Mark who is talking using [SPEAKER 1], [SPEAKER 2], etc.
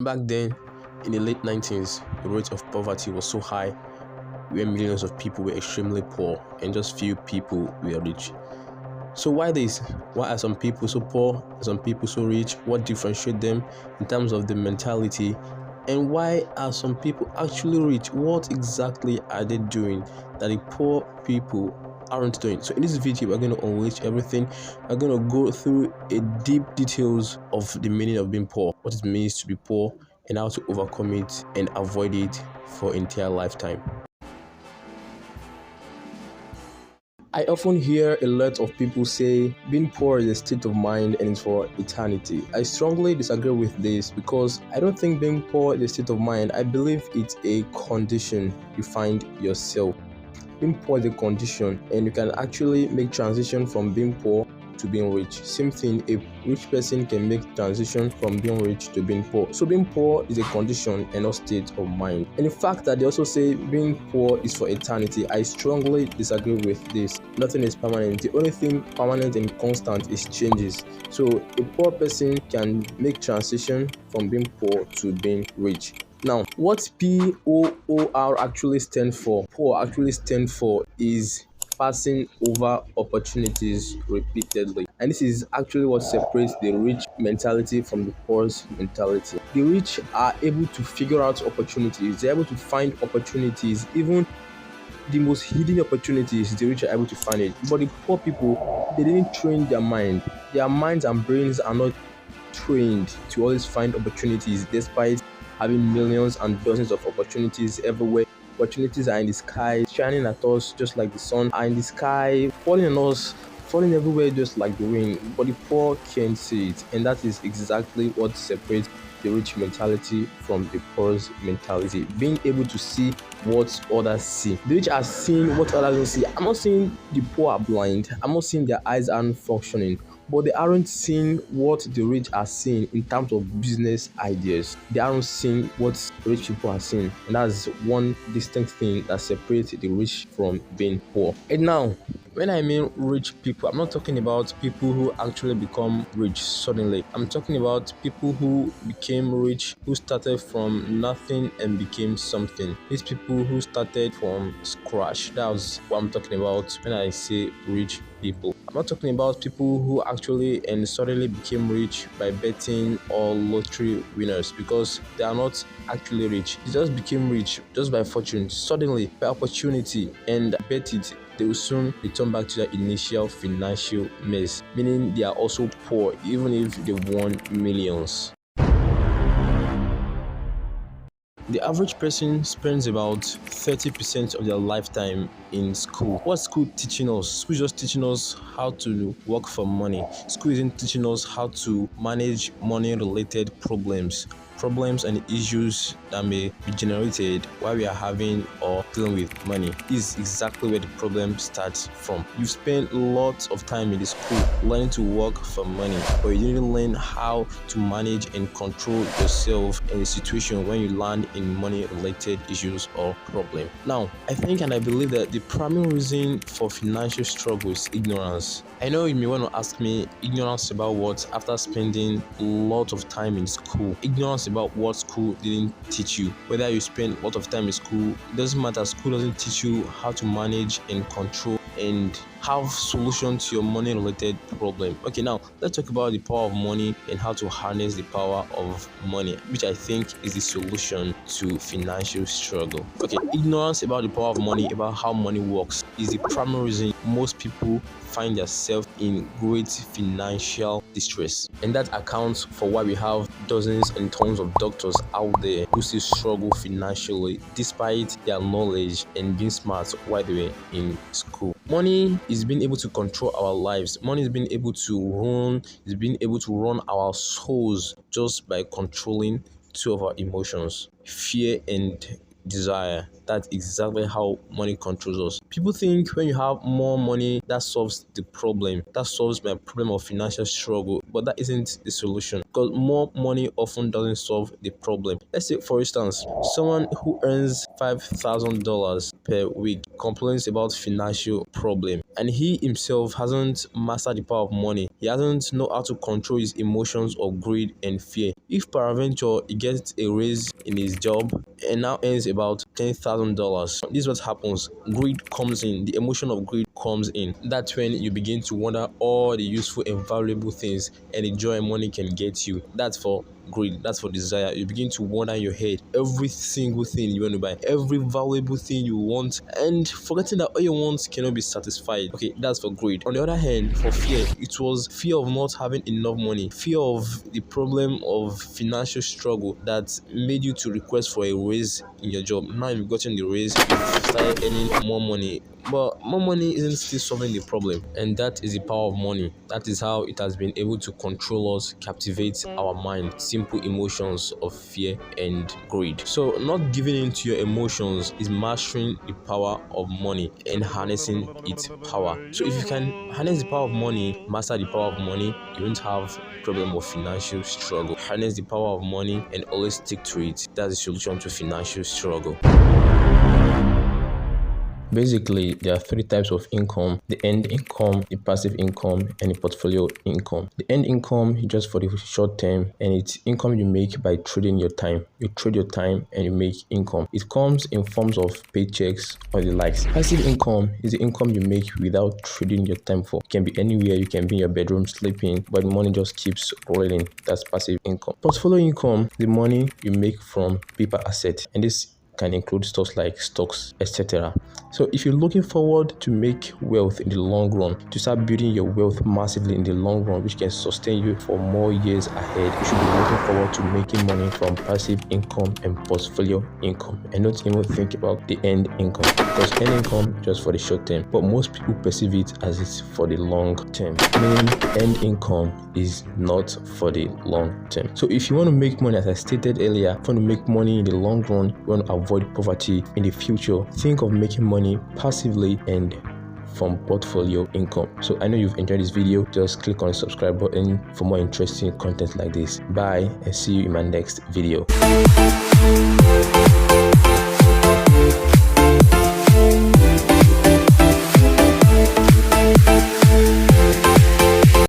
[SPEAKER 1] Back then, in the late 90s, the rate of poverty was so high where millions of people were extremely poor and just few people were rich. So why this? Why are some people so poor, some people so rich? What differentiates them in terms of the mentality? And why are some people actually rich? What exactly are they doing that the poor people aren't doing? So in this video, we're going to unleash everything. We're going to go through a deep details of the meaning of being poor, what it means to be poor, and how to overcome it and avoid it for entire lifetime. I often hear a lot of people say being poor is a state of mind and it's for eternity. I strongly disagree with this because I don't think being poor is a state of mind. I believe it's a condition you find yourself. Being poor is a condition and you can actually make transition from being poor to being rich. Same thing, a rich person can make transition from being rich to being poor. So being poor is a condition and not state of mind. And the fact that they also say being poor is for eternity, I strongly disagree with this. Nothing is permanent. The only thing permanent and constant is changes. So a poor person can make transition from being poor to being rich. Now, what POOR actually stands for? Poor actually stands for is passing over opportunities repeatedly. And this is actually what separates the rich mentality from the poor's mentality. The rich are able to figure out opportunities, they're able to find opportunities, even the most hidden opportunities, the rich are able to find it. But the poor people, they didn't train their mind. Their minds and brains are not trained to always find opportunities despite having millions and dozens of opportunities everywhere. Opportunities are in the sky, shining at us just like the sun, are in the sky, falling on us, falling everywhere just like the rain. But the poor can't see it, and that is exactly what separates the rich mentality from the poor's mentality. Being able to see what others see. The rich are seeing what others don't see. I'm not saying the poor are blind. I'm not saying their eyes aren't functioning, but they aren't seeing what the rich are seeing in terms of business ideas. They aren't seeing what rich people are seeing, and that's one distinct thing that separates the rich from being poor. And now, when I mean rich people, I'm not talking about people who actually become rich suddenly. I'm talking about people who became rich, who started from nothing and became something. These people who started from scratch. That's what I'm talking about when I say rich people. I'm not talking about people who actually and suddenly became rich by betting or lottery winners, because they are not actually rich. They just became rich just by fortune, suddenly, by opportunity, and bet it they will soon return back to their initial financial mess, meaning they are also poor even if they won millions. The average person spends about 30% of their lifetime in school. What's school teaching us? School is just teaching us how to work for money. School isn't teaching us how to manage money-related problems and issues that may be generated while we are having or dealing with money. This is exactly where the problem starts from. You spend lots of time in the school learning to work for money, but you didn't learn how to manage and control yourself in a situation when you land in money-related issues or problem. Now, I think and I believe that the primary reason for financial struggle is ignorance. I know you may want to ask me, ignorance about what? After spending a lot of time in school, ignorance about what school didn't teach you. Whether you spend a lot of time in school, it doesn't matter. School doesn't teach you how to manage and control and have solution to your money related problem. Okay, now let's talk about the power of money and how to harness the power of money, which I think is the solution to financial struggle. Okay, ignorance about the power of money, about how money works, is the primary reason most people find themselves in great financial distress, and that accounts for why we have dozens and tons of doctors out there who still struggle financially despite their knowledge and being smart while they were in school. Money is being able to control our lives. Money is being able to run our souls just by controlling two of our emotions, fear and desire. That's exactly how money controls us. People think when you have more money, that solves the problem. That solves my problem of financial struggle, but that isn't the solution, because more money often doesn't solve the problem. Let's say, for instance, someone who earns $5,000 per week complains about financial problem, and he himself hasn't mastered the power of money. He hasn't know how to control his emotions of greed and fear. If peradventure he gets a raise in his job and now earns about $10,000, this is what happens. Greed comes in. The emotion of greed comes in. That's when you begin to wonder all the useful and valuable things and the joy money can get you. That's for greed. That's for desire. You begin to wonder in your head every single thing you want to buy, every valuable thing you want, and forgetting that all your wants cannot be satisfied. Okay, that's for greed. On the other hand, for fear, it was fear of not having enough money, fear of the problem of financial struggle that made you to request for a raise in your job. Now you've gotten the raise, you've started earning more money. But more money isn't still solving the problem, and that is the power of money. That is how it has been able to control us, captivate our mind. Simple emotions of fear and greed. So not giving in to your emotions is mastering the power of money and harnessing its power. So if you can harness the power of money, master the power of money, you won't have problem of financial struggle. Harness the power of money and always stick to it. That's the solution to financial struggle. Basically, there are three types of income: the end income, the passive income, and the portfolio income. The end income is just for the short term, and it's income you make by trading your time. You trade your time and you make income. It comes in forms of paychecks or the likes. Passive income is the income you make without trading your time for. It can be anywhere. You can be in your bedroom sleeping, but the money just keeps rolling. That's passive income. Portfolio income, the money you make from paper assets, and this can include stuff like stocks, etc. So if you're looking forward to make wealth in the long run, to start building your wealth massively in the long run, which can sustain you for more years ahead, you should be looking forward to making money from passive income and portfolio income, and not even think about the end income, because end income is just for the short term, but most people perceive it as it's for the long term, meaning end income is not for the long term. So if you want to make money, as I stated earlier, if you want to make money in the long run, you want to avoid poverty in the future, think of making money passively and from portfolio income. So I know you've enjoyed this video. Just click on the subscribe button for more interesting content like this. Bye, and see you in my next video.